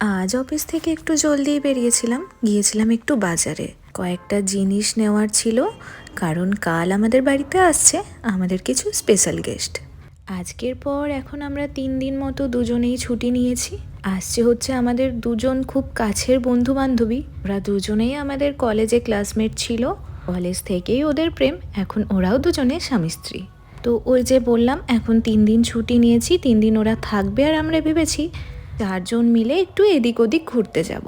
আজ অফিস থেকে একটু জলদিই বেরিয়েছিলাম, গিয়েছিলাম একটু বাজারে। কয়েকটা জিনিস নেওয়ার ছিল, কারণ কাল আমাদের বাড়িতে আসছে আমাদের কিছু স্পেশাল গেস্ট। আজকের পর এখন আমরা 3 দিন মতো দুজনেই ছুটি নিয়েছি। আসছে হচ্ছে আমাদের দুজন খুব কাছের বন্ধু বান্ধবী। ওরা দুজনেই আমাদের কলেজে ক্লাসমেট ছিল, কলেজ থেকেই ওদের প্রেম। এখন ওরাও দুজনে স্বামী স্ত্রী। তো ওই যে বললাম, এখন 3 দিন ছুটি নিয়েছি, 3 দিন ওরা থাকবে। আর আমরা ভেবেছি 4জন মিলে একটু এদিক ওদিক ঘুরতে যাব।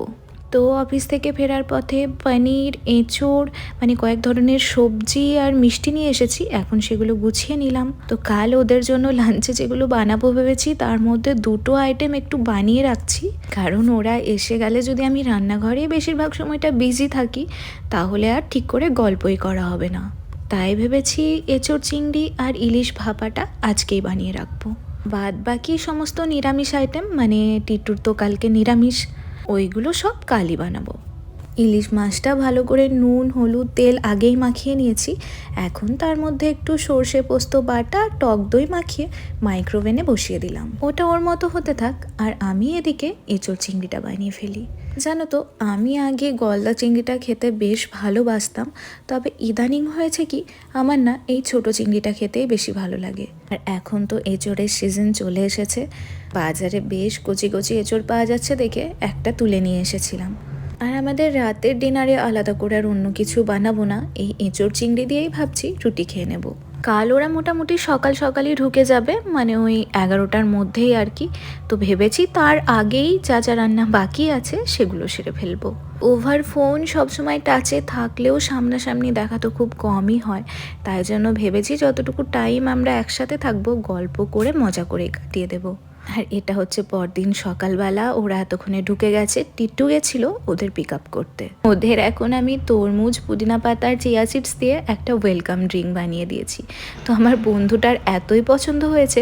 তো অফিস থেকে ফেরার পথে পনির, এঁচোড়, মানে কয়েক ধরনের সবজি আর মিষ্টি নিয়ে এসেছি। এখন সেগুলো গুছিয়ে নিলাম। তো কাল ওদের জন্য লাঞ্চে যেগুলো বানাবো ভেবেছি, তার মধ্যে 2টো আইটেম একটু বানিয়ে রাখছি, কারণ ওরা এসে গেলে যদি আমি রান্নাঘরে বেশিরভাগ সময়টা বিজি থাকি, তাহলে আর ঠিক করে গল্পই করা হবে না। তাই ভেবেছি এঁচোড় চিংড়ি আর ইলিশ ভাপাটা আজকেই বানিয়ে রাখবো। বাদ বাকি সমস্ত নিরামিষ আইটেম, মানে টিটুর তো কালকে নিরামিষ, ওইগুলো সব কালই বানাবো। ইলিশ মাছটা ভালো করে নুন, হলুদ, তেল আগেই মাখিয়ে নিয়েছি। এখন তার মধ্যে একটু সর্ষে পোস্ত বাটা, টক দই মাখিয়ে মাইক্রোওভেনে বসিয়ে দিলাম। ওটা ওর মতো হতে থাক, আর আমি এদিকে এঁচোড় চিংড়িটা বানিয়ে ফেলি। জানো তো, আমি আগে গলদা চিংড়িটা খেতে বেশ ভালোবাসতাম, তবে ইদানিং হয়েছে কি, আমার না এই ছোট চিংড়িটা খেতেই বেশি ভালো লাগে। আর এখন তো এঁচোড়ের সিজন চলে এসেছে, বাজারে বেশ কচি কচি এঁচোড় পাওয়া যাচ্ছে দেখে একটা তুলে নিয়ে এসেছিলাম। আর আমাদের রাতের ডিনারে আলাদা করে আর অন্য কিছু বানাবো না, এই এঁচোড় চিংড়ি দিয়েই ভাবছি রুটি খেয়ে নেব। কাল ওরা মোটামুটি সকাল সকালই ঢুকে যাবে, মানে ওই 11টার মধ্যেই আর কি। তো ভেবেছি তার আগেই যা যা রান্না বাকি আছে সেগুলো সেরে ফেলবো। ওভার ফোন সবসময় টাচে থাকলেও সামনাসামনি দেখা তো খুব কমই হয়, তাই জন্য ভেবেছি যতটুকু টাইম আমরা একসাথে থাকবো গল্প করে মজা করে কাটিয়ে দেবো। আর এটা হচ্ছে পরদিন সকালবেলা, ওরা এতক্ষণে ঢুকে গেছে। টিট্টু গেছিল ওদের পিক আপ করতে। ওদের এখন আমি তরমুজ, পুদিনা পাতার চিয়া সিডস দিয়ে একটা ওয়েলকাম ড্রিঙ্ক বানিয়ে দিয়েছি। তো আমার বন্ধুটার এতই পছন্দ হয়েছে,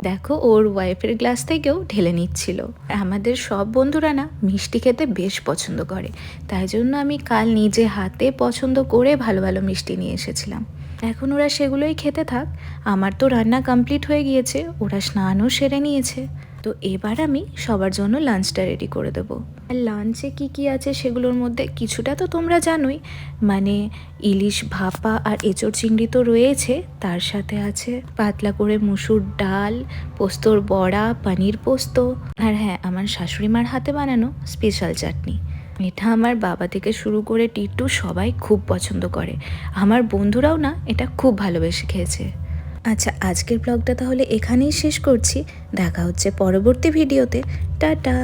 দেখো ওর ওয়াইফের গ্লাস থেকেও ঢেলে নিচ্ছিল। আমাদের সব বন্ধুরা না মিষ্টি খেতে বেশ পছন্দ করে, তাই জন্য আমি কাল নিজে হাতে পছন্দ করে ভালো ভালো মিষ্টি নিয়ে এসেছিলাম। এখন ওরা সেগুলোই খেতে থাক। আমার তো রান্না কমপ্লিট হয়ে গিয়েছে, ওরা স্নানও সেরে নিয়েছে। তো এবার আমি সবার জন্য লাঞ্চটা রেডি করে দেবো। আর লাঞ্চে কি কি আছে সেগুলোর মধ্যে কিছুটা তো তোমরা জানোই, মানে ইলিশ ভাপা আর এঁচোড় চিংড়ি তো রয়েছে, তার সাথে আছে পাতলা করে মুসুর ডাল, পোস্তর বড়া, পনির পোস্ত, আর হ্যাঁ, আমার শাশুড়িমার হাতে বানানো স্পেশাল চাটনি। এটা আমার বাবা থেকে শুরু করে টিট্টু সবাই খুব পছন্দ করে। আমার বন্ধুরাও না এটা খুব ভালোবেসে খেয়েছে। আচ্ছা, আজকের ব্লগটা তাহলে এখানেই শেষ করছি। দেখা হচ্ছে পরবর্তী ভিডিওতে। টাটা।